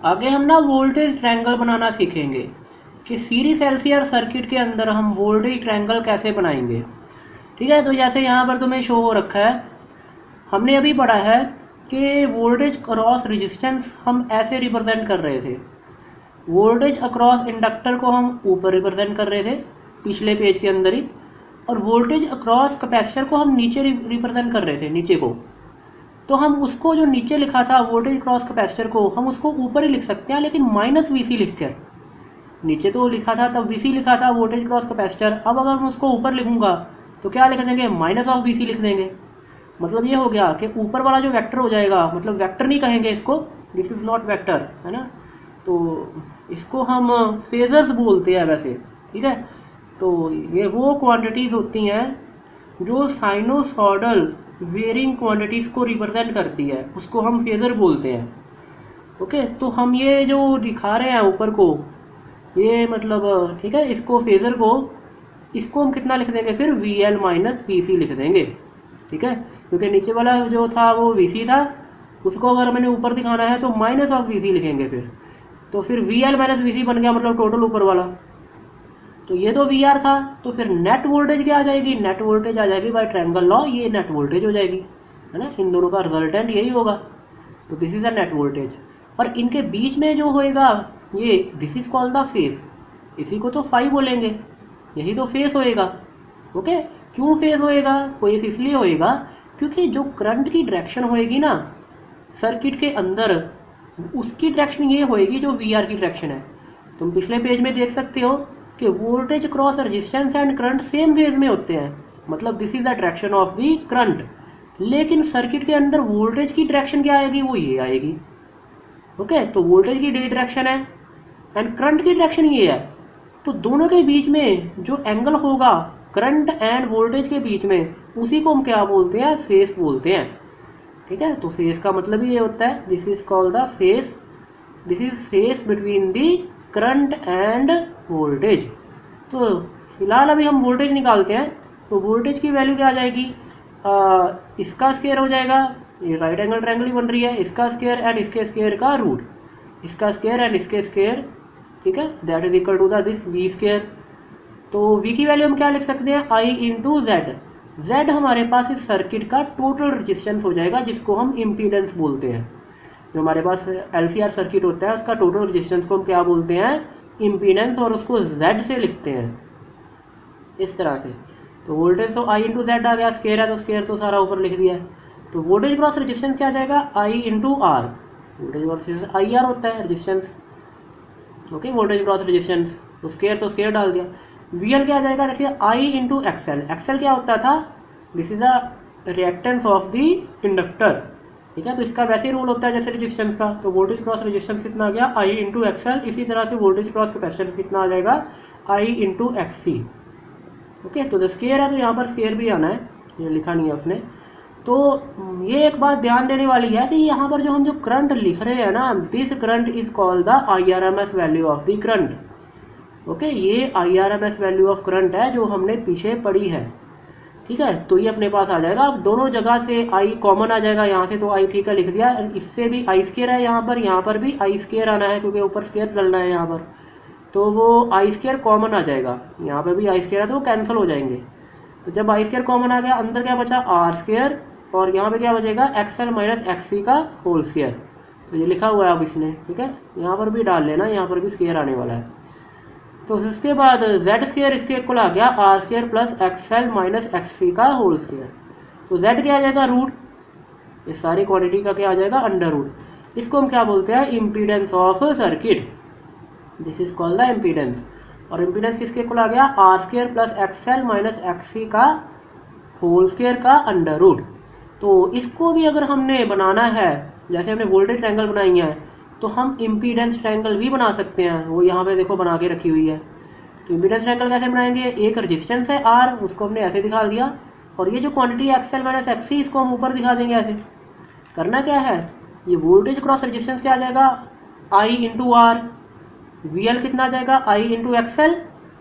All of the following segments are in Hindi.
आगे हम ना वोल्टेज ट्रायंगल बनाना सीखेंगे कि सीरीज एलसीआर सर्किट के अंदर हम वोल्टेज ट्रायंगल कैसे बनाएंगे। ठीक है, तो जैसे यहाँ पर तुम्हें शो हो रखा है, हमने अभी पढ़ा है कि वोल्टेज क्रॉस रेजिस्टेंस हम ऐसे रिप्रेजेंट कर रहे थे। वोल्टेज अक्रॉस इंडक्टर को हम ऊपर रिप्रेजेंट कर रहे थे पिछले पेज के अंदर ही, और वोल्टेज अक्रॉस कैपेसिटर को हम नीचे रिप्रेजेंट कर रहे थे, नीचे को। तो हम उसको जो नीचे लिखा था वोल्टेज क्रॉस कैपेसिटर को, हम उसको ऊपर ही लिख सकते हैं, लेकिन माइनस वीसी लिख कर। नीचे तो लिखा था तब वीसी लिखा था वोल्टेज क्रॉस कैपेसिटर, अब अगर मैं उसको ऊपर लिखूंगा तो क्या लिख देंगे, माइनस ऑफ वीसी लिख देंगे। मतलब ये हो गया कि ऊपर वाला जो वेक्टर हो जाएगा, मतलब वेक्टर नहीं कहेंगे इसको, दिस इज नॉट वेक्टर, है ना, तो इसको हम फेजर्स बोलते हैं वैसे। ठीक है, तो ये वो क्वांटिटीज होती हैं जो साइनोसॉइडल वेरिंग क्वांटिटीज को रिप्रेजेंट करती है, उसको हम फेजर बोलते हैं। ओके, तो हम ये जो दिखा रहे हैं ऊपर को, ये मतलब ठीक है, इसको फेजर को, इसको हम कितना लिख देंगे फिर, वी एल माइनस वी सी लिख देंगे। ठीक है, क्योंकि नीचे वाला जो था वो वी सी था, उसको अगर मैंने ऊपर दिखाना है तो माइनस ऑफ वी सी लिखेंगे तो फिर वी एल माइनस वी सी बन गया, मतलब टोटल ऊपर वाला। तो ये तो वी आर था, तो फिर नेट वोल्टेज क्या आ जाएगी, नेट वोल्टेज आ जाएगी बाय ट्रायंगल लॉ, ये नेट वोल्टेज हो जाएगी, है ना, इन दोनों का रिजल्टेंट यही होगा। तो this is the net voltage, और इनके बीच में जो होएगा ये, this is called the phase, इसी को तो फाई बोलेंगे, यही तो फेज होएगा। ओके, क्यों फेज होएगा, फेज इसलिए होएगा क्योंकि जो करंट की डायरेक्शन होएगी ना सर्किट के अंदर, उसकी डायरेक्शन ये होएगी जो वी आर की डायरेक्शन है। तुम पिछले पेज में देख सकते हो कि voltage cross resistance and current same phase में होते हैं, मतलब this is the direction of the current. लेकिन सर्किट के अंदर वोल्टेज की डायरेक्शन क्या आएगी, वो ये आएगी। ओके, तो वोल्टेज की डायरेक्शन है एंड करंट की डायरेक्शन ये है, तो दोनों के बीच में जो एंगल होगा करंट एंड वोल्टेज के बीच में, उसी को हम क्या बोलते हैं, फेज बोलते हैं। ठीक है, तो फेज का मतलब ही ये होता है, this is called the phase, this is phase between the current and voltage. तो फिलहाल अभी हम वोल्टेज निकालते हैं, तो वोल्टेज की वैल्यू क्या आ जाएगी, इसका स्क्वायर हो जाएगा, ये राइट एंगल ट्रायंगल ही बन रही है, इसका स्क्वायर एंड इसके स्क्वायर का रूट, इसका स्क्वायर एंड इसके स्क्वायर, ठीक है, that is equal to the this V square. तो v की वैल्यू हम क्या लिख सकते हैं, i इंटू जेड। जेड हमारे पास इस सर्किट का टोटल रेजिस्टेंस हो जाएगा, जिसको हम इम्पीडेंस बोलते हैं। जो हमारे पास एलसीआर सर्किट होता है उसका टोटल रेजिस्टेंस को हम क्या बोलते हैं, इम्पीडेंस, और उसको जेड से लिखते हैं इस तरह से। तो वोल्टेज तो i इंटू जेड आ गया, स्क्वायर है तो स्क्वायर तो सारा ऊपर लिख दिया है। तो वोल्टेज क्रॉस रेजिस्टेंस क्या आ जाएगा, i into R, voltage cross resistance I R होता है resistance. Okay, voltage cross resistance, तो स्क्वायर डाल दिया। VL क्या आ जाएगा, देखिए I इंटू एक्सएल, एक्सएल क्या होता था, this is the reactance of the inductor. ठीक है, तो इसका वैसे ही रूल होता है जैसे रेजिस्टेंस का, तो वोल्टेज क्रॉस रेजिस्टेंस कितना आ गया, I इंटू एक्सएल। इसी तरह से वोल्टेज क्रॉस कैपेसिटेंस कितना आ जाएगा, I इंटू एक्ससी। ओके, तो स्क्वायर है तो यहाँ पर स्क्वायर भी आना है, ये लिखा नहीं है उसने। तो ये एक बात ध्यान देने वाली है कि यहाँ पर जो हम जो करंट लिख रहे हैं ना, this current is called the IRMS value of the current. Okay, ये IRMS वैल्यू ऑफ करंट है जो हमने पीछे पढ़ी है। ठीक है, तो ये अपने पास आ जाएगा। अब दोनों जगह से I कॉमन आ जाएगा, यहाँ से तो I ठीक है लिख दिया, इससे भी I स्क्वायर है, यहाँ पर भी I स्क्वायर आना है क्योंकि ऊपर स्क्वायर डलना है यहाँ पर, तो वो I स्क्वायर कॉमन आ जाएगा, यहाँ पर भी I स्क्वायर है तो वो कैंसिल हो जाएंगे। तो जब I स्क्वायर कॉमन आ गया, अंदर क्या बचा, R स्क्वायर, और यहाँ पे क्या बचेगा, XL माइनस XC का होल स्क्वायर। तो ये लिखा हुआ है अब इसने, ठीक है, यहाँ पर भी डाल लेना, यहाँ पर भी स्क्वायर आने वाला है। तो इसके बाद जेड स्क्वायर इसके इक्वल आ गया R square plus XL minus XC का होल स्क्वायर। तो जेड क्या आ जाएगा, रूट, इस सारी क्वांटिटी का क्या आ जाएगा, अंडर रूट। इसको हम क्या बोलते हैं, impedance of circuit, this is called the impedance. और इम्पीडेंस किसके इक्वल आ गया, R square plus XL minus XC का होल स्क्वायर का अंडर रूट। तो इसको भी अगर हमने बनाना है, जैसे हमने वोल्टेज ट्रायंगल बनाई है, तो हम इम्पीडेंस ट्रायंगल भी बना सकते हैं। वो यहाँ पे देखो बना के रखी हुई है। तो इम्पीडेंस ट्रायंगल कैसे बनाएंगे, एक रेजिस्टेंस है R, उसको हमने ऐसे दिखा दिया, और ये जो क्वांटिटी एक्सएल माइनस एक्ससी, इसको हम ऊपर दिखा देंगे ऐसे। करना क्या है, ये वोल्टेज क्रॉस रेजिस्टेंस क्या आ जाएगा, I इंटू आर, VL कितना आ जाएगा, I इंटू एक्सएल,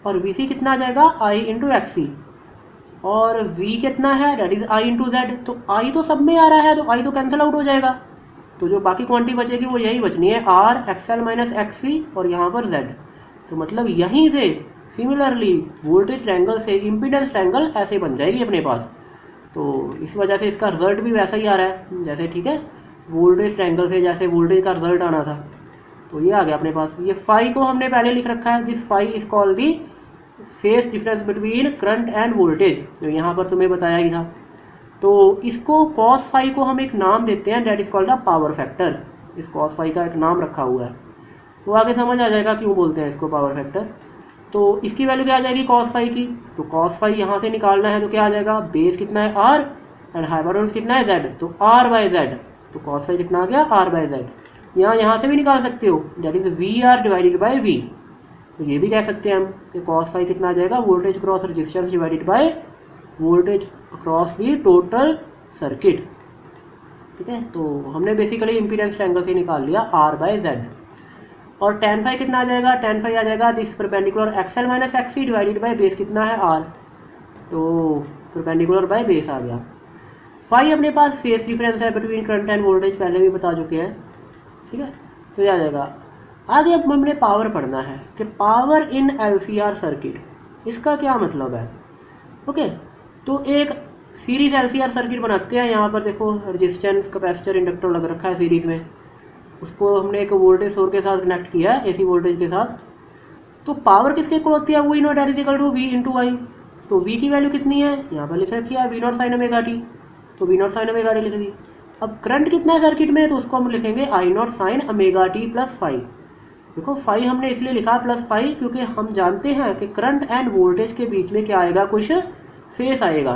और VC कितना आ जाएगा, I इंटू एक्ससी, और V कितना है, that is I into Z. तो I तो सब में आ रहा है, तो I तो कैंसिल आउट हो जाएगा, तो जो बाकी क्वांटिटी बचेगी वो यही बचनी है, आर एक्सएल माइनस एक्सवी और यहाँ पर जेड। तो मतलब यहीं से सिमिलरली वोल्टेज ट्रायंगल से इम्पीडेंस ट्रायंगल ऐसे बन जाएगी अपने पास। तो इस वजह से इसका रिजल्ट भी वैसा ही आ रहा है जैसे, ठीक है, वोल्टेज ट्रायंगल से जैसे वोल्टेज का रिजल्ट आना था। तो ये आ गया अपने पास। ये फाई को हमने पहले लिख रखा है, this phi is called the phase difference between current and voltage, जो यहाँ पर तुम्हें बताया ही था। तो इसको कॉस फाई को हम एक नाम देते हैं, that is called the power factor. इस कॉस फाई का एक नाम रखा हुआ है, तो आगे समझ आ जाएगा क्यों बोलते हैं इसको पावर फैक्टर। तो इसकी वैल्यू क्या आ जाएगी कॉस फाई की, तो कॉस फाई यहाँ से निकालना है तो क्या आ जाएगा, बेस कितना है आर एंड हाइपोटेन्यूज कितना है जेड, तो आर बाय जेड। तो कॉस फाई कितना आ गया, आर बाय जेड। यहाँ से भी निकाल सकते हो, that is V R divided by V. तो ये भी कह सकते हैं हम कि कॉस फाई कितना आ जाएगा, voltage cross resistance divided by voltage across the total circuit. ठीक है, तो हमने बेसिकली इम्पीडेंस ट्रायंगल से निकाल लिया आर बाय जेड। और tan फाई कितना आ जाएगा, tan फाई आ जाएगा this perpendicular XL minus XC divided by base कितना है आर, तो परपेंडिकुलर बाय बेस आ गया। फाई अपने पास फेस डिफरेंस है बिटवीन करंट एंड वोल्टेज, पहले भी बता चुके हैं। ठीक है, तो ये आ जाएगा। आगे अब हमने पावर पढ़ना है कि पावर इन एलसीआर सर्किट, इसका क्या मतलब है। ओके, तो एक सीरीज एलसीआर सर्किट बनाते हैं। यहाँ पर देखो रेजिस्टेंस कैपेसिटर इंडक्टर लग रखा है सीरीज में, उसको हमने एक वोल्टेज सोर्स के साथ कनेक्ट किया है एसी वोल्टेज के साथ। तो पावर किसके इक्वल होती है, V naught that is equal to V into I. तो वी की वैल्यू कितनी है, यहाँ पर लिख रखी है V naught sine omega T, तो V naught sine omega T लिख दी। अब करंट कितना है सर्किट में, तो उसको हम लिखेंगे I naught sine omega T plus phi. देखो फाई हमने इसलिए लिखा प्लस फाई क्योंकि हम जानते हैं कि करंट एंड वोल्टेज के बीच में क्या आएगा, कुछ फेस आएगा।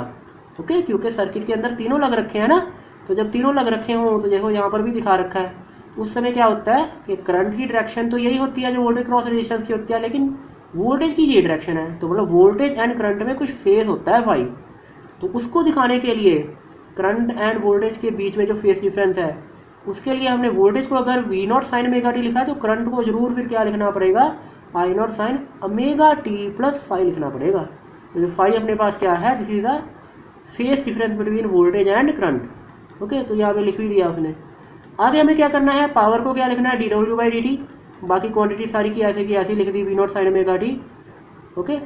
ओके, क्योंकि सर्किट के अंदर तीनों लग रखे हैं ना, तो जब तीनों लग रखे हों तो देखो यहाँ पर भी दिखा रखा है, उस समय क्या होता है कि करंट की डायरेक्शन तो यही होती है जो वोल्टेज क्रॉस रेजिस्टेंस की होती है, लेकिन वोल्टेज की ये डायरेक्शन है, तो मतलब वोल्टेज एंड करंट में कुछ फेस होता है फाई। तो उसको दिखाने के लिए करंट एंड वोल्टेज के बीच में जो फेस डिफरेंस है, उसके लिए हमने वोल्टेज को अगर V naught sine omega T लिखा है, तो करंट को जरूर फिर क्या लिखना पड़ेगा, I naught sine omega T plus phi लिखना पड़ेगा। तो जो फाई अपने पास क्या है, this is the phase difference between voltage and current. Okay, तो यहाँ पे लिख भी दिया उसने। आगे हमें क्या करना है, पावर को क्या लिखना है, D W by D T. बाकी क्वांटिटी सारी की ऐसे लिख दी, V naught sine omega T, okay,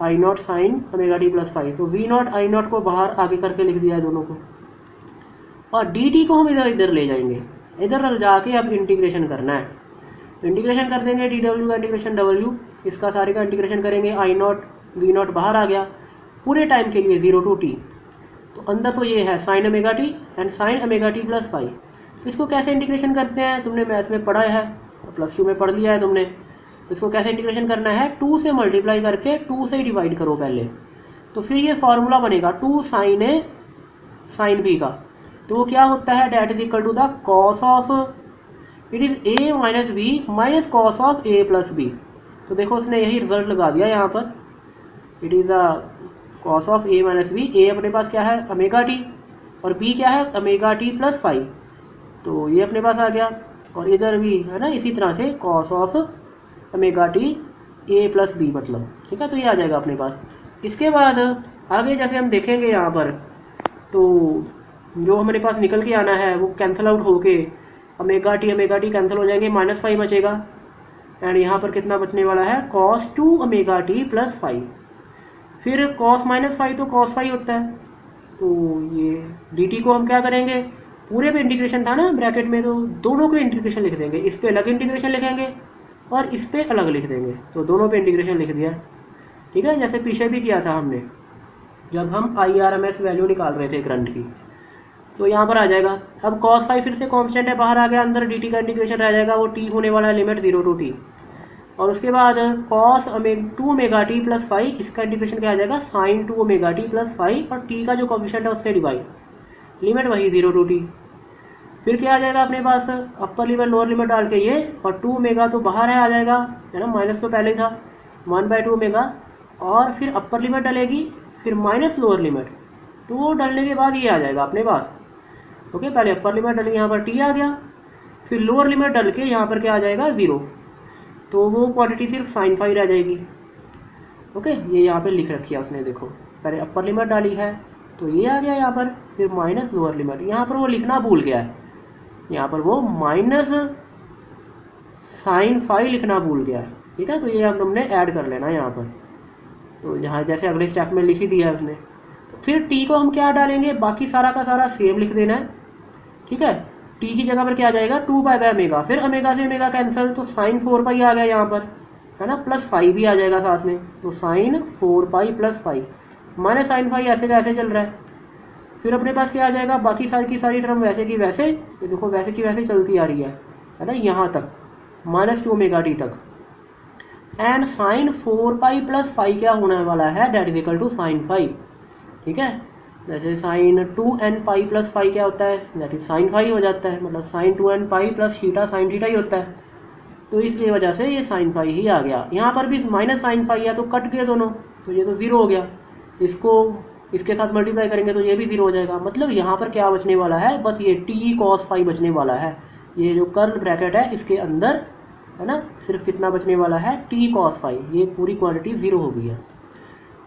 I naught sine omega T plus five. तो वी नॉट आई नॉट को बाहर आगे करके लिख दिया है दोनों को, और डी टी को हम इधर ले जाएंगे, इधर जाके अब इंटीग्रेशन करना है। तो इंटीग्रेशन कर देंगे, डी डब्ल्यू का इंटीग्रेशन डब्ल्यू, इसका सारे का इंटीग्रेशन करेंगे। आई नॉट वी नॉट बाहर आ गया पूरे टाइम के लिए 0 टू टी, तो अंदर तो ये है sign omega T and sign omega T plus five. इसको कैसे इंटीग्रेशन करते हैं, तुमने मैथ में पढ़ा है, प्लस 2 में पढ़ लिया है तुमने। इसको कैसे इंटीग्रेशन करना है, 2 से मल्टीप्लाई करके 2 से डिवाइड करो पहले, तो फिर ये फॉर्मूला बनेगा 2 साइन ए साइन बी का। तो वो क्या होता है, that is equal to the cos of, it is A minus B minus cos of A plus B. तो देखो उसने यही रिजल्ट लगा दिया यहाँ पर, it is the cos of A minus B. ए अपने पास क्या है, ओमेगा टी, और बी क्या है, ओमेगा टी प्लस फाइव। तो ये अपने पास आ गया, और इधर भी है ना इसी तरह से cos of omega T A plus B मतलब, ठीक है। तो ये आ जाएगा अपने पास। इसके बाद आगे जैसे हम देखेंगे यहाँ पर, तो जो हमारे पास निकल के आना है वो कैंसिल आउट होके ओमेगा टी कैंसिल हो जाएंगे, माइनस फाइव बचेगा। एंड यहाँ पर कितना बचने वाला है, cos 2 omega T plus five. फिर कॉस माइनस फाइव तो कॉस फाइव होता है, तो ये डी टी को हम क्या करेंगे, पूरे पे इंटीग्रेशन था ना ब्रैकेट में, तो दोनों को इंटीग्रेशन लिख देंगे। इस पे अलग इंटीग्रेशन लिखेंगे और इस पे अलग लिख देंगे, तो दोनों पे इंटीग्रेशन लिख दिया, ठीक है। जैसे पीछे भी किया था हमने जब हम IRMS वैल्यू निकाल रहे थे करंट की, तो यहाँ पर आ जाएगा। अब कॉस फाइव फिर से कांस्टेंट है, बाहर आ गया, अंदर डी टी का इंटीग्रेशन रह जाएगा, वो टी होने वाला है लिमिट 0 टू टी। और उसके बाद cos 2 omega T plus five, इसका इंटीग्रेशन क्या आ जाएगा, sine 2 omega T plus five, और टी का जो कोएफिशिएंट है उससे डिवाइड, लिमिट वही 0 टू टी। फिर क्या आ जाएगा अपने पास, अपर लिमिट लोअर लिमिट डाल के ये, और 2 ओमेगा तो बाहर है आ जाएगा, है ना, माइनस तो पहले ही था 1/2 ओमेगा, और फिर अपर लिमिट डलेगी, फिर माइनस लोअर लिमिट, तो वो डालने के बाद ये आ जाएगा अपने पास। ओके, पहले अपर लिमिट डली, यहाँ पर टी आ गया, फिर लोअर लिमिट डल के यहाँ पर क्या आ जाएगा 0, तो वो क्वांटिटी सिर्फ साइन फाइव रह जाएगी। ओके, ये यहाँ पे लिख रखी है उसने, देखो पहले अपर लिमिट डाली है तो ये आ गया यहाँ पर, फिर माइनस लोअर लिमिट, यहाँ पर वो लिखना भूल गया है, यहाँ पर वो माइनस साइन फाई लिखना भूल गया है, ठीक है। तो ये अब हमने ऐड कर लेना यहाँ पर, तो यहाँ जैसे अगले स्टेप में लिख ही दिया है उसने। तो फिर टी को हम क्या डालेंगे, बाकी सारा का सारा सेम लिख देना है, ठीक है। टी की जगह पर क्या आ जाएगा 2 पाई बाय ओमेगा, फिर ओमेगा से ओमेगा कैंसिल, तो साइन 4 पाई आ गया यहाँ पर, है ना, प्लस फाई भी आ जाएगा साथ में, तो sine 4 pi plus phi minus sine phi ऐसे का ऐसे चल रहा है। फिर अपने पास क्या आ जाएगा, बाकी सारी की सारी टर्म वैसे की वैसे, ये देखो वैसे की वैसे चलती आ रही है ना, यहाँ तक -2 ओमेगा टी तक। And sine 4 pi plus phi क्या होने वाला है, that is equal to sine phi, ठीक है। जैसे sign 2n pi plus phi क्या होता है, दैट इज साइन फाई हो जाता है, मतलब sine 2n pi plus theta sine theta ही होता है। तो इसलिए वजह से ये साइन फाई ही आ गया। यहाँ पर भी माइनस साइन फाई है तो कट गए दोनों, तो ये तो जीरो हो गया। इसको इसके साथ मल्टीप्लाई करेंगे तो ये भी जीरो हो जाएगा। मतलब यहाँ पर क्या बचने वाला है, बस ये टी कॉस फाई बचने वाला है। ये जो कर्ल ब्रैकेट है इसके अंदर, है ना, सिर्फ कितना बचने वाला है, टी कॉस फाई। ये पूरी क्वांटिटी जीरो हो गई है।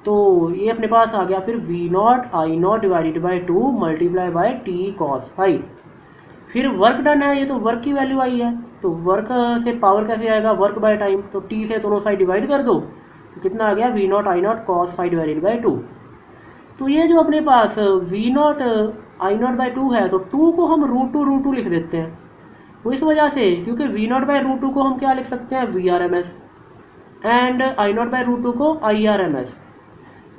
तो ये अपने पास आ गया फिर V naught I naught divided by 2 multiply by T cos phi. फिर वर्क डन है, ये तो वर्क की वैल्यू आई है, तो वर्क से पावर कैसे आएगा, वर्क बाय टाइम, तो टी से दोनों साइड डिवाइड कर दो, तो कितना आ गया V naught I naught cos phi divided by 2। तो ये जो अपने पास V naught I naught by 2 है, तो 2 को हम √2 लिख देते हैं। वो इस वजह से क्योंकि वी नॉट बाई √2 को हम क्या लिख सकते हैं, V R M S, and I naught by √2 को आई आर एम एस।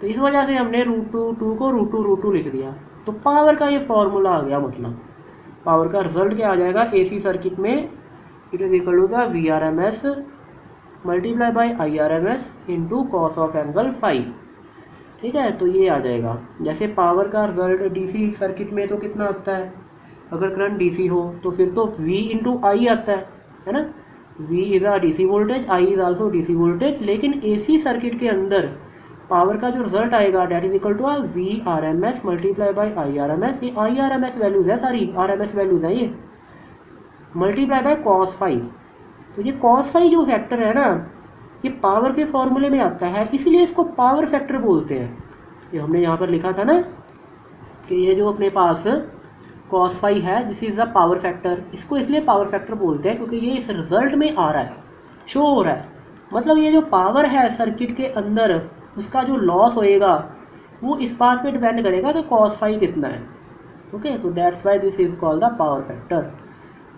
तो इस वजह से हमने √2 को √2 लिख दिया। तो पावर का ये फॉर्मूला आ गया, मतलब पावर का रिजल्ट क्या आ जाएगा, एसी सर्किट में it is equal to the V R M S multiply by I R M S into cos of angle phi, ठीक है। तो ये आ जाएगा। जैसे पावर का रिजल्ट डीसी सर्किट में तो कितना आता है, अगर करंट डीसी हो तो फिर तो V इंटू आई आता है ना, V is a DC voltage, I is also DC voltage. लेकिन एसी सर्किट के अंदर पावर का जो रिजल्ट आएगा that is equal to V R M S multiply by I R M S. ये I R M S values है, सारी आर एम एस वैल्यूज है ये, मल्टीप्लाई बाई कॉस फाई। तो ये कॉस फाई जो फैक्टर है ना, ये पावर के फॉर्मूले में आता है, इसलिए इसको पावर फैक्टर बोलते हैं। ये हमने यहाँ पर लिखा था ना कि ये जो अपने पास कॉस फाई है this is the power factor, इसको इसलिए पावर फैक्टर बोलते हैं क्योंकि ये इस रिजल्ट में आ रहा है, शो हो रहा है। मतलब ये जो पावर है सर्किट के अंदर, उसका जो लॉस होएगा वो इस बात पे डिपेंड करेगा कि कॉस फाई कितना है, ओके। तो that's why this is called the power factor.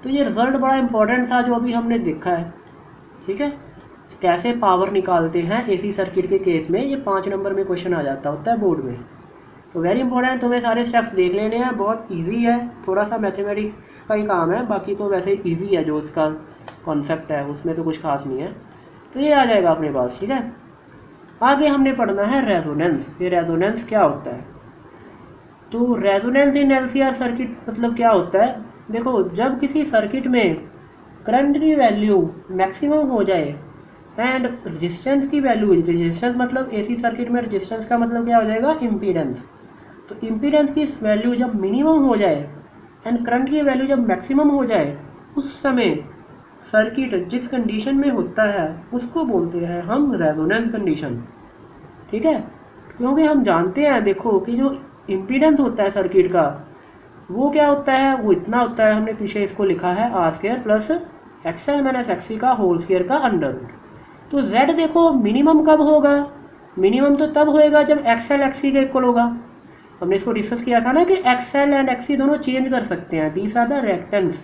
तो ये रिजल्ट बड़ा इंपॉर्टेंट था जो अभी हमने देखा है, ठीक है। कैसे पावर निकालते हैं एसी सर्किट के केस में, ये 5 नंबर में क्वेश्चन आ जाता होता है बोर्ड में। तो वेरी इंपॉर्टेंट, तुम्हें सारे स्टेप्स देख लेने हैं, बहुत इजी है, थोड़ा सा मैथमेटिक्स का ही काम है, बाकी तो वैसे इजी है, जो इसका कॉन्सेप्ट है उसमें तो कुछ खास नहीं है। तो ये आ जाएगा अपने पास, ठीक है। आगे हमने पढ़ना है रेजोनेंस। ये रेजोनेंस क्या होता है, तो रेजोनेंस इन एलसीआर सर्किट मतलब क्या होता है, देखो जब किसी सर्किट में करंट की वैल्यू मैक्सिमम हो जाए एंड रेजिस्टेंस की वैल्यू, रेजिस्टेंस मतलब एसी सर्किट में रेजिस्टेंस का मतलब क्या हो जाएगा, इम्पीडेंस। तो इम्पीडेंस की वैल्यू जब मिनिमम हो जाए एंड करंट की वैल्यू जब मैक्सिमम हो जाए, उस समय सर्किट जिस कंडीशन में होता है उसको बोलते हैं हम रेजोनेंस कंडीशन, ठीक है। क्योंकि हम जानते हैं देखो कि जो इम्पीडेंस होता है सर्किट का वो क्या होता है, वो इतना होता है, हमने पीछे इसको लिखा है R² plus XL minus XC का होल स्क्वायर का अंडर रूट। तो Z देखो मिनिमम कब होगा, मिनिमम तो तब होएगा जब XL XC के इक्वल होगा। हमने इसको डिस्कस किया था ना कि XL एंड XC दोनों चेंज कर सकते हैं, दीज आर द रिएक्टेंस।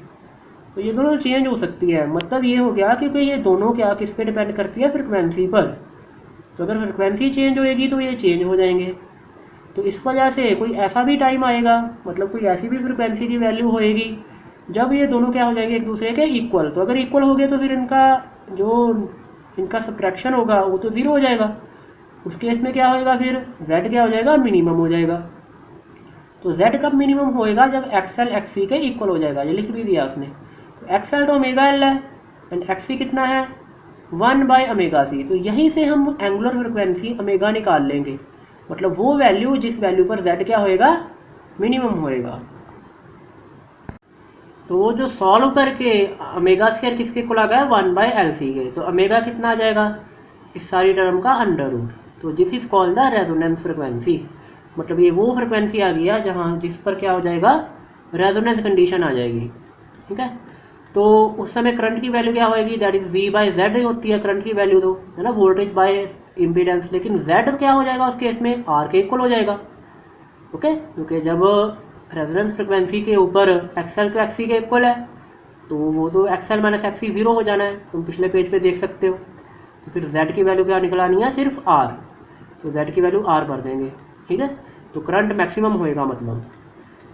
तो ये दोनों चेंज हो सकती है, मतलब ये हो गया क्योंकि ये दोनों क्या किस पे डिपेंड करती है, फ्रिक्वेंसी पर। तो अगर फ्रिक्वेंसी चेंज होएगी तो ये चेंज हो जाएंगे। तो इस वजह से कोई ऐसा भी टाइम आएगा, मतलब कोई ऐसी भी फ्रिक्वेंसी की वैल्यू होएगी जब ये दोनों क्या हो जाएंगे, एक दूसरे के इक्वल। तो अगर इक्वल हो गए तो फिर इनका सब्ट्रैक्शन होगा वो तो जीरो हो जाएगा। उस केस में क्या होएगा, फिर Z क्या हो जाएगा, मिनिमम हो जाएगा। तो Z कब मिनिमम होएगा, जब XL XC के इक्वल हो जाएगा। ये लिख भी दिया उसने। तो XL तो ओमेगा L है एंड XC कितना है, 1/ωc। तो यहीं से हम एंगुलर फ्रिक्वेंसी ओमेगा निकाल लेंगे, मतलब वो वैल्यू जिस वैल्यू पर Z क्या होएगा, मिनिमम होएगा। तो वो जो सॉल्व करके ओमेगा स्क्वायर किसके इक्वल आ गया, 1/LC के। तो ओमेगा कितना आ जाएगा, इस सारी टर्म का अंडर रूट। तो this is called the resonance frequency. मतलब ये वो फ्रिक्वेंसी आ गया जहाँ जिस पर क्या हो जाएगा, रेजोनेंस कंडीशन आ जाएगी। ठीक है। तो उस समय करंट की वैल्यू क्या होगी, that is V by Z होती है करंट की वैल्यू, तो है ना, वोल्टेज बाय इम्पीडेंस। लेकिन Z क्या हो जाएगा उस केस में, R के इक्वल हो जाएगा। ओके, क्योंकि जब रेजोनेंस फ्रिक्वेंसी के ऊपर XL तो XC के इक्वल है, तो वो तो XL माइनस XC 0 हो जाना है, तुम पिछले पेज पे देख सकते हो। तो फिर Z की वैल्यू क्या निकलानी है, सिर्फ R, तो Z की वैल्यू R भर देंगे। ठीक है, तो करंट मैक्सिमम होएगा मतलब।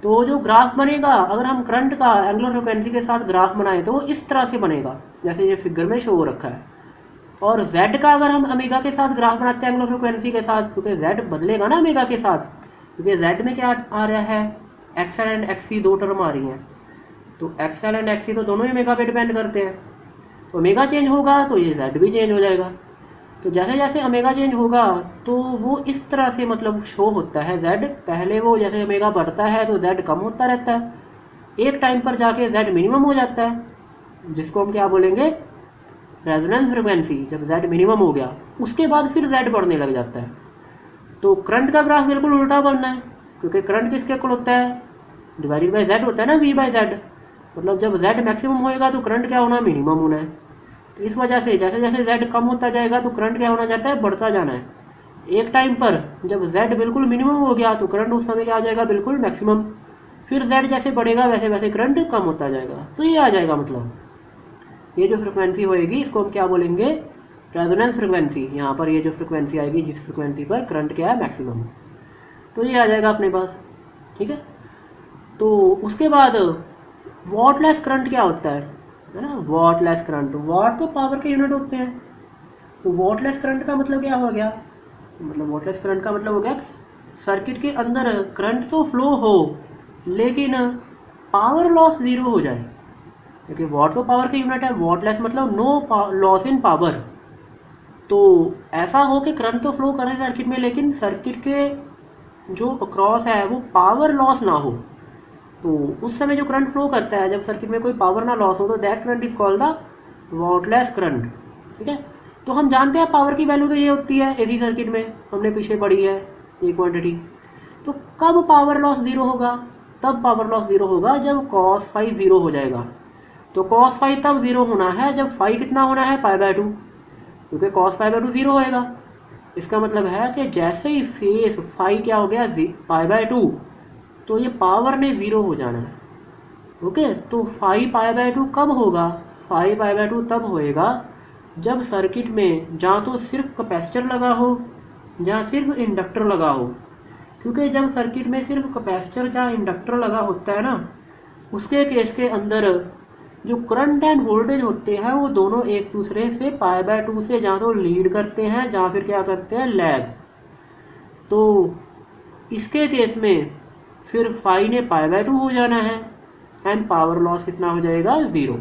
तो जो ग्राफ बनेगा, अगर हम करंट का एंगुलर फ्रिक्वेंसी के साथ ग्राफ बनाए तो वो इस तरह से बनेगा जैसे ये फिगर में शो हो रखा है। और Z का अगर हम ओमेगा के साथ ग्राफ बनाते हैं एंगुलर फ्रिक्वेंसी के साथ, क्योंकि Z बदलेगा ना ओमेगा के साथ, क्योंकि Z में क्या आ रहा है, XL एंड XC दो टर्म आ रही हैं, तो XL एंड XC तो दोनों ही ओमेगा पे डिपेंड करते हैं। तो ओमेगा चेंज होगा तो ये Z भी चेंज हो जाएगा। तो जैसे जैसे ओमेगा चेंज होगा तो वो इस तरह से मतलब शो होता है Z। पहले वो जैसे ओमेगा बढ़ता है तो Z कम होता रहता है, एक टाइम पर जाके Z मिनिमम हो जाता है, जिसको हम क्या बोलेंगे, रेजोनेंस फ्रिक्वेंसी। जब Z मिनिमम हो गया उसके बाद फिर Z बढ़ने लग जाता है। तो करंट का ग्राफ बिल्कुल उल्टा बनना है, क्योंकि करंट किसके इक्वल होता है, डिवाइडेड बाई Z होता है ना, V बाई जेड। मतलब जब Z मैक्सिमम होएगा तो करंट क्या होना, मिनिमम होना है। तो इस वजह से जैसे जैसे Z कम होता जाएगा तो करंट क्या होना चाहता है, बढ़ता जाना है। एक टाइम पर जब Z बिल्कुल मिनिमम हो गया तो करंट उस समय क्या आ जाएगा, बिल्कुल मैक्सिमम। फिर Z जैसे बढ़ेगा वैसे वैसे करंट कम होता जाएगा। तो ये आ जाएगा मतलब, ये जो फ्रिक्वेंसी होएगी इसको हम क्या बोलेंगे, रेजोनेंस फ्रिक्वेंसी। यहाँ पर ये जो फ्रिक्वेंसी आएगी जिस फ्रिक्वेंसी पर करंट क्या है, मैक्सिमम, तो ये आ जाएगा अपने पास। ठीक है, तो उसके बाद वॉटलेस करंट क्या होता है ना, वॉटलेस करंट, वॉट तो पावर के यूनिट होते हैं। तो वॉटलेस करंट का मतलब क्या हो गया, मतलब वॉटलेस करंट का मतलब हो गया सर्किट के अंदर करंट तो फ्लो हो लेकिन पावर लॉस जीरो हो जाए, क्योंकि वॉट तो पावर के यूनिट है, वॉटलेस मतलब नो लॉस इन पावर। तो ऐसा हो कि करंट तो फ्लो करे सर्किट में लेकिन सर्किट के जो क्रॉस है वो पावर लॉस ना हो। तो उस समय जो करंट फ्लो करता है जब सर्किट में कोई पावर ना लॉस हो, तो that current is called the wattless current. ठीक है, तो हम जानते हैं पावर की वैल्यू तो ये होती है एसी सर्किट में, हमने पीछे पढ़ी है ये क्वांटिटी। तो कब पावर लॉस जीरो होगा, तब पावर लॉस जीरो होगा जब कॉस फाई जीरो हो जाएगा। तो कॉस फाई तब जीरो होना है जब फाई कितना होना है, पाई बाय 2, क्योंकि कॉस पाई बाय 2 जीरो होएगा। इसका मतलब है कि जैसे ही फेस फाई क्या हो गया, पाई बाय 2, तो ये पावर ने जीरो हो जाना है। ओके, तो फाई पाई बाय 2 कब होगा, फाई पाई बाय 2 तब होएगा जब सर्किट में जहाँ तो सिर्फ कैपेसिटर लगा हो जहाँ सिर्फ इंडक्टर लगा हो। क्योंकि जब सर्किट में सिर्फ कैपेसिटर जहाँ इंडक्टर लगा होता है ना, उसके केस के अंदर जो करंट एंड वोल्टेज होते हैं वो दोनों एक दूसरे से पाई बाय 2 से जहाँ तो लीड करते हैं जहाँ फिर क्या करते हैं, लैग। तो इसके केस में फिर फाई ने पाई बाय 2 हो जाना है एंड पावर लॉस कितना हो जाएगा, जीरो।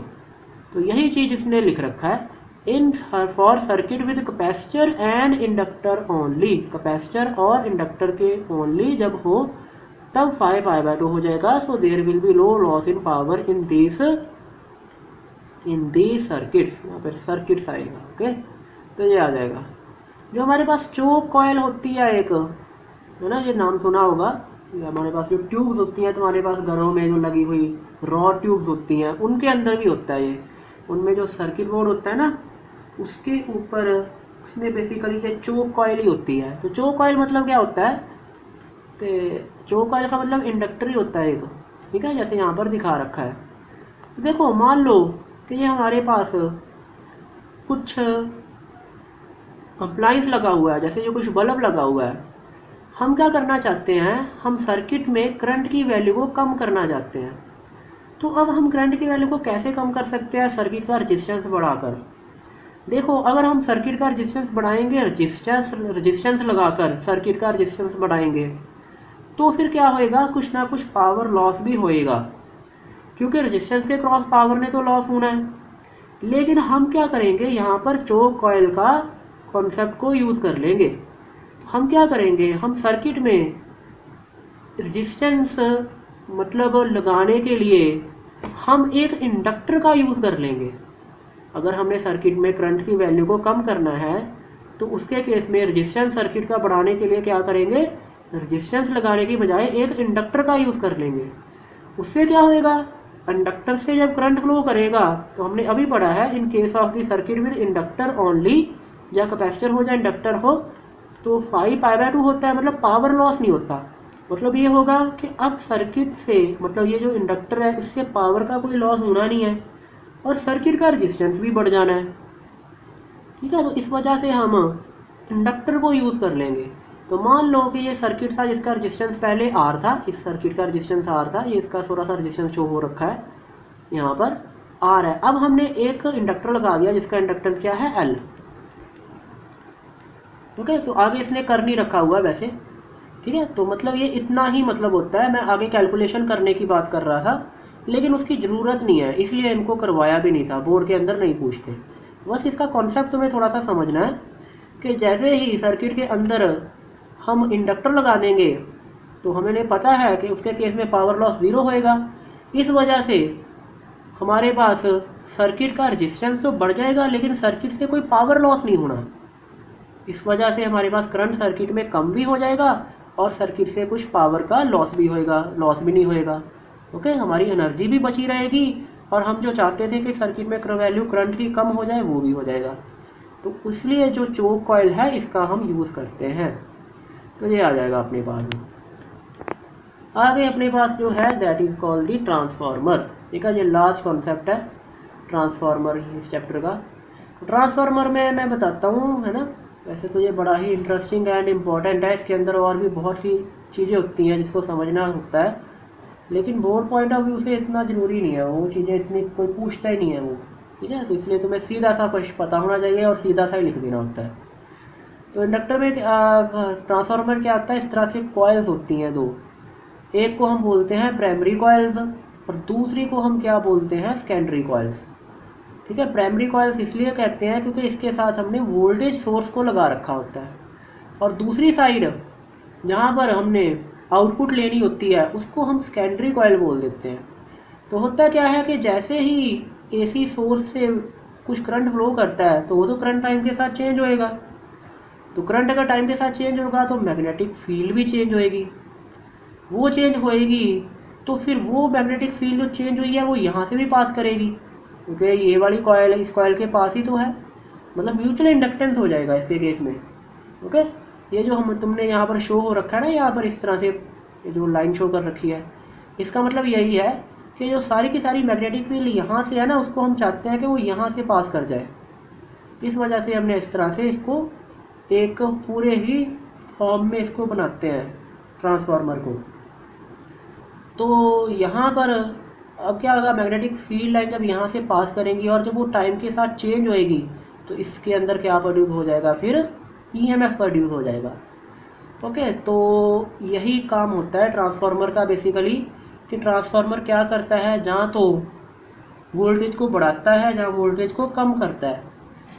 तो यही चीज इसने लिख रखा है, in for circuit with capacitor and inductor only, capacitor और इंडक्टर के ओनली जब हो तब फाई पाई बाय 2 हो जाएगा। So there will be low loss in power in this circuits, यहाँ पर सर्किट्स आएगा। ओके, तो ये आ जाएगा। जो हमारे पास चोक कॉयल होती है एक, है ना, ये नाम सुना होगा। हमारे पास जो ट्यूब्स होती हैं तुम्हारे पास घरों में जो लगी हुई रॉ ट्यूब्स होती हैं, उनके अंदर भी होता है ये। उनमें जो सर्किट बोर्ड होता है ना, उसके ऊपर उसमें बेसिकली ये चोक कॉयल ही होती है। तो चोक कॉयल मतलब क्या होता है, तो चोक कॉयल का मतलब इंडक्टर ही होता है एक। ठीक है, जैसे यहाँ पर दिखा रखा है। तो देखो मान लो कि ये हमारे पास कुछ अप्लायंस लगा हुआ है, जैसे ये कुछ बल्ब लगा हुआ है। हम क्या करना चाहते हैं, हम सर्किट में करंट की वैल्यू को कम करना चाहते हैं। तो अब हम करंट की वैल्यू को कैसे कम कर सकते हैं, सर्किट का रेजिस्टेंस बढ़ाकर। देखो अगर हम सर्किट का रेजिस्टेंस बढ़ाएंगे, रेजिस्टेंस लगाकर सर्किट का रेजिस्टेंस बढ़ाएंगे, तो फिर क्या होएगा, कुछ ना कुछ पावर लॉस भी होएगा, क्योंकि रेजिस्टेंस के क्रॉस पावर ने तो लॉस होना है। लेकिन हम क्या करेंगे, यहाँ पर चोक कॉयल का कॉन्सेप्ट को यूज कर लेंगे। हम क्या करेंगे, हम सर्किट में रेजिस्टेंस मतलब लगाने के लिए हम एक इंडक्टर का यूज कर लेंगे। अगर हमने सर्किट में करंट की वैल्यू को कम करना है तो उसके केस में रेजिस्टेंस सर्किट का बढ़ाने के लिए क्या करेंगे, रेजिस्टेंस लगाने की बजाय एक इंडक्टर का यूज कर लेंगे। उससे क्या होएगा, इंडक्टर से जब करंट फ्लो करेगा तो हमने अभी पढ़ा है in case of the circuit with inductor only, या कैपेसिटर हो या इंडक्टर हो, तो 5π/2 होता है, मतलब पावर लॉस नहीं होता। मतलब ये होगा कि अब सर्किट से, मतलब ये जो इंडक्टर है इससे पावर का कोई लॉस होना नहीं है और सर्किट का रेजिस्टेंस भी बढ़ जाना है। ठीक है, तो इस वजह से हम इंडक्टर को यूज़ कर लेंगे। तो मान लो कि ये सर्किट था जिसका रेजिस्टेंस पहले आर था, इस सर्किट का रेजिस्टेंस आर था, ये इसका थोड़ा सा रेजिस्टेंस शो हो रखा है यहाँ पर आर है। अब हमने एक इंडक्टर लगा दिया जिसका इंडक्टेंस क्या है एल। ओके, तो आगे इसने कर नहीं रखा हुआ वैसे। ठीक है, तो मतलब ये इतना ही मतलब होता है। मैं आगे कैलकुलेशन करने की बात कर रहा था लेकिन उसकी ज़रूरत नहीं है, इसलिए इनको करवाया भी नहीं था, बोर्ड के अंदर नहीं पूछते। बस इसका कॉन्सेप्ट तुम्हें थोड़ा सा समझना है कि जैसे ही सर्किट के अंदर हम इंडक्टर लगा देंगे तो हमें पता है कि उसके केस में पावर लॉस 0 होएगा। इस वजह से हमारे पास सर्किट का रेजिस्टेंस तो बढ़ जाएगा लेकिन सर्किट से कोई पावर लॉस नहीं होना। इस वजह से हमारे पास करंट सर्किट में कम भी हो जाएगा और सर्किट से कुछ पावर का लॉस भी नहीं होएगा। ओके, हमारी एनर्जी भी बची रहेगी और हम जो चाहते थे कि सर्किट में वैल्यू करंट की कम हो जाए वो भी हो जाएगा। तो इसलिए जो चोक कॉइल है इसका हम यूज़ करते हैं। तो ये आ जाएगा अपने पास में। आगे अपने पास जो है that is called the transformer. ठीक है, ये लास्ट कॉन्सेप्ट है ट्रांसफार्मर इस चैप्टर का। ट्रांसफार्मर में मैं बताता हूँ, है ना। वैसे तो ये बड़ा ही इंटरेस्टिंग एंड इम्पॉर्टेंट है, इसके अंदर और भी बहुत सी चीज़ें होती हैं जिसको समझना होता है, लेकिन बोर्ड पॉइंट ऑफ व्यू से इतना ज़रूरी नहीं है, वो चीज़ें इतनी कोई पूछता ही नहीं है वो। ठीक है, तो इसलिए तुम्हें सीधा सा कुछ पता होना चाहिए और सीधा सा ही लिख देना होता है। तो इंडक्टर में ट्रांसफार्मर क्या आता है, इस तरह से कॉइल्स होती हैं दो, एक को हम बोलते हैं प्राइमरी कॉइल्स और दूसरी को हम क्या बोलते हैं सेकेंडरी कॉइल्स। ठीक है, प्राइमरी कॉइल्स इसलिए कहते हैं क्योंकि इसके साथ हमने वोल्टेज सोर्स को लगा रखा होता है और दूसरी साइड जहाँ पर हमने आउटपुट लेनी होती है उसको हम सेकेंडरी कॉइल बोल देते हैं। तो होता क्या है कि जैसे ही एसी सोर्स से कुछ करंट फ्लो करता है तो वो तो करंट टाइम के साथ चेंज होएगा, तो करंट अगर टाइम के साथ चेंज होगा तो मैग्नेटिक फील्ड भी चेंज होएगी। वो चेंज होएगी तो फिर वो मैग्नेटिक फील्ड जो चेंज हुई है वो यहाँ से भी पास करेगी, क्योंकि ये वाली कॉइल इस कॉइल के पास ही तो है, मतलब म्यूचुअल इंडक्टेंस हो जाएगा इसके केस में। ओके, ये जो हम तुमने यहाँ पर शो हो रखा है ना, यहाँ पर इस तरह से ये जो लाइन शो कर रखी है, इसका मतलब यही है कि जो सारी की सारी मैग्नेटिक फील्ड यहाँ से है ना, उसको हम चाहते हैं कि वो यहाँ से पास कर जाए। इस वजह से हमने इस तरह से इसको एक पूरे ही फॉर्म में इसको बनाते हैं ट्रांसफार्मर को। तो यहाँ पर अब क्या होगा, मैग्नेटिक फील्ड लाइन जब यहाँ से पास करेंगी और जब वो टाइम के साथ चेंज होएगी तो इसके अंदर क्या प्रोड्यूस हो जाएगा, फिर ईएमएफ प्रोड्यूस हो जाएगा। ओके, तो यही काम होता है ट्रांसफार्मर का बेसिकली, कि ट्रांसफार्मर क्या करता है, जहाँ तो वोल्टेज को बढ़ाता है जहाँ वोल्टेज को कम करता है।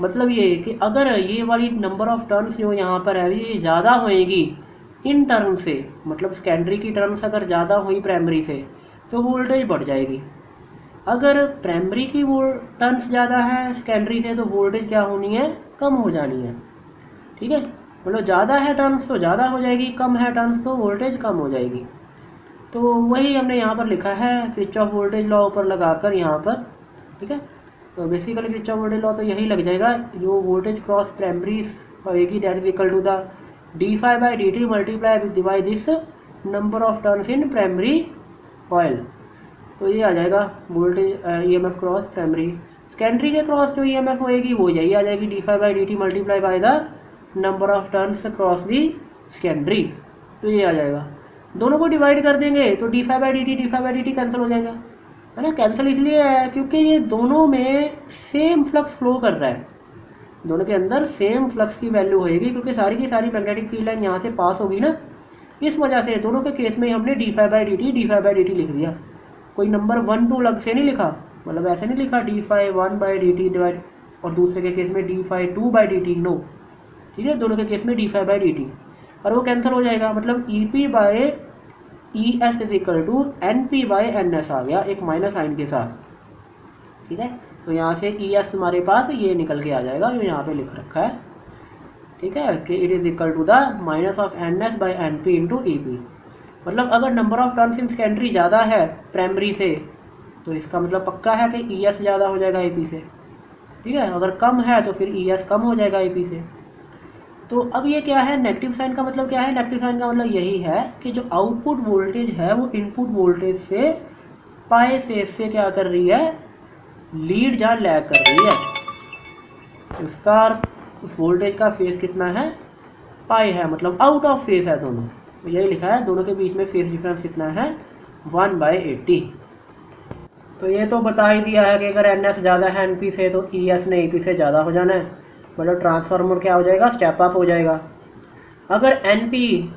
मतलब ये कि अगर ये वाली नंबर ऑफ टर्न्स जो यहाँ पर है ये ज़्यादा होएगी इन टर्म से, मतलब सेकेंडरी की टर्म्स अगर ज़्यादा हुई प्राइमरी से तो वोल्टेज बढ़ जाएगी। अगर प्राइमरी की वो टर्म्स ज़्यादा है सेकेंडरी से तो वोल्टेज क्या होनी है, कम हो जानी है। ठीक है, मतलब ज़्यादा है टर्म्स तो ज़्यादा हो जाएगी, कम है टर्म्स तो वोल्टेज कम हो जाएगी। तो वही हमने यहाँ पर लिखा है किरचॉफ वोल्टेज लॉ ऊपर लगाकर यहाँ पर। ठीक है, तो बेसिकली किरचॉफ वोल्टेज लॉ तो यही लग जाएगा, जो वोल्टेज क्रॉस प्राइमरी होएगी that is equal to the d∅/dt multiply by this number of turns in primary coil. तो ये आ जाएगा voltage EMF cross primary. Secondary के क्रॉस जो ईएमएफ होएगी वो यही आ जाएगी d∅/dt multiply by the number of turns cross the secondary. तो ये आ जाएगा, दोनों को डिवाइड कर देंगे तो d∅/dt कैंसिल हो जाएगा, है ना। कैंसिल इसलिए है क्योंकि ये दोनों में सेम फ्लक्स फ्लो कर रहा है, दोनों के अंदर सेम फ्लक्स की वैल्यू होएगी क्योंकि सारी की सारी मैग्नेटिक फील्ड लाइन यहाँ से पास होगी ना। इस वजह से दोनों के केस में हमने d∅/dt लिख दिया, कोई नंबर 1 2 अलग से नहीं लिखा, मतलब ऐसे नहीं लिखा d∅1/dt डिवाइड और दूसरे के केस में d∅2/dt, नो। ठीक है, दोनों के केस में d∅/dt और वो कैंसिल हो जाएगा, मतलब EP/ES is equal to NP/NS आ गया एक माइनस साइन के साथ। ठीक है, तो यहाँ से ES हमारे पास ये निकल के आ जाएगा जो यहाँ पे लिख रखा है। ठीक है, कि it is equal to the minus of NS/NP into EP। मतलब अगर number of turns in secondary ज़्यादा है प्राइमरी से तो इसका मतलब पक्का है कि ई एस ज़्यादा हो जाएगा ए पी से, ठीक है। अगर कम है तो फिर ई एस कम हो जाएगा ए पी से। तो अब ये क्या है, नेगेटिव साइन का मतलब क्या है, नेगेटिव साइन का मतलब यही है कि जो आउटपुट वोल्टेज है वो इनपुट वोल्टेज से पाई फेज से क्या कर रही है, लीड या लैग कर रही है। इसका उस वोल्टेज का फेज कितना है, पाई है, मतलब आउट ऑफ फेज है दोनों। तो यही लिखा है, दोनों के बीच में फेज डिफरेंस कितना है, 1/80। तो ये तो बता ही दिया है कि अगर एन एस ज़्यादा है एन पी से तो ई एस ने ई पी से ज़्यादा हो जाना है, मतलब ट्रांसफार्मर क्या हो जाएगा, स्टेप अप हो जाएगा। अगर एन पी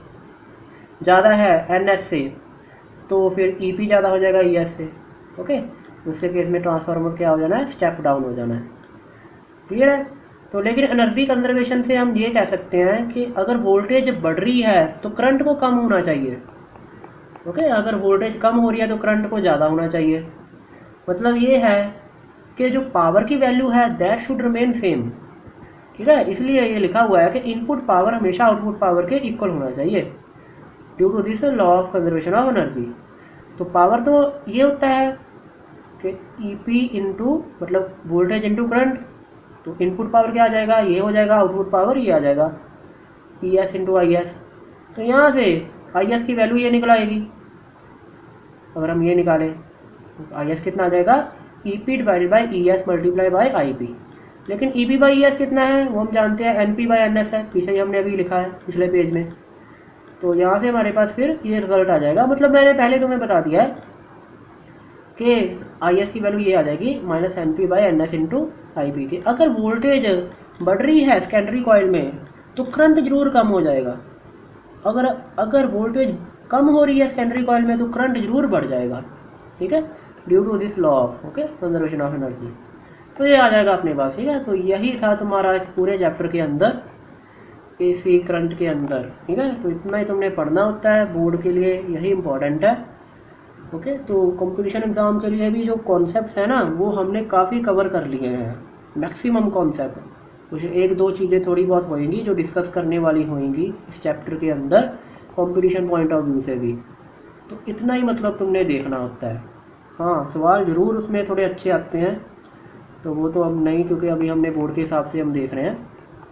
ज़्यादा है एन एस से तो फिर ई पी ज़्यादा हो जाएगा ई एस से, ओके। दूसरे केस में ट्रांसफार्मर क्या हो जाना है, स्टेप डाउन हो जाना है। क्लियर है। तो लेकिन एनर्जी कंजर्वेशन से हम ये कह सकते हैं कि अगर वोल्टेज बढ़ रही है तो करंट को कम होना चाहिए, ओके। अगर वोल्टेज कम हो रही है तो करंट को ज़्यादा होना चाहिए। मतलब ये है कि जो पावर की वैल्यू है दैट शुड रिमेन सेम, ठीक है। इसलिए ये लिखा हुआ है कि इनपुट पावर हमेशा आउटपुट पावर के इक्वल होना चाहिए due to this law of conservation of energy. तो पावर तो ये होता है कि ई पी इंटू मतलब वोल्टेज इंटू करंट, तो इनपुट पावर क्या आ जाएगा, ये हो जाएगा, आउटपुट पावर ये आ जाएगा, E S into I S. तो यहाँ से आई एस की वैल्यू ये निकल आएगी। अगर हम ये निकालें तो आई एस कितना आ जाएगा, E P divided by E S multiply by I P. लेकिन E P by E S कितना है वो हम जानते हैं, N P by N S है, पीछे ही हमने अभी लिखा है पिछले पेज में। तो यहाँ से हमारे पास फिर ये रिजल्ट आ जाएगा। मतलब मैंने पहले तुम्हें बता दिया है कि आई एस की वैल्यू ये आ जाएगी minus N P by N S into I P के। अगर वोल्टेज बढ़ रही है सेकेंडरी कॉइल में तो करंट जरूर कम हो जाएगा। अगर वोल्टेज कम हो रही है सेकेंडरी कॉइल में तो करंट जरूर बढ़ जाएगा, ठीक है, due to this law of okay conservation of energy. तो ये आ जाएगा अपने पास, ठीक है। तो यही था तुम्हारा इस पूरे चैप्टर के अंदर, एसी करंट के अंदर, ठीक है। तो इतना ही तुमने पढ़ना होता है, बोर्ड के लिए यही इम्पोर्टेंट है, ओके। तो कंपटीशन एग्जाम के लिए भी जो कॉन्सेप्ट्स है ना वो हमने काफ़ी कवर कर लिए हैं, मैक्सिमम कॉन्सेप्ट। कुछ एक दो चीज़ें थोड़ी बहुत होंगी जो डिस्कस करने वाली होंगी इस चैप्टर के अंदर कंपटीशन पॉइंट ऑफ व्यू से भी। तो इतना ही मतलब तुमने देखना होता है। हाँ, सवाल ज़रूर उसमें थोड़े अच्छे आते हैं, तो वो तो अब नहीं, क्योंकि अभी हमने बोर्ड के हिसाब से हम देख रहे हैं।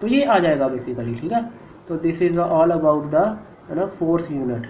तो ये आ जाएगा बेसिकली, ठीक है। तो this is all about the 4th unit.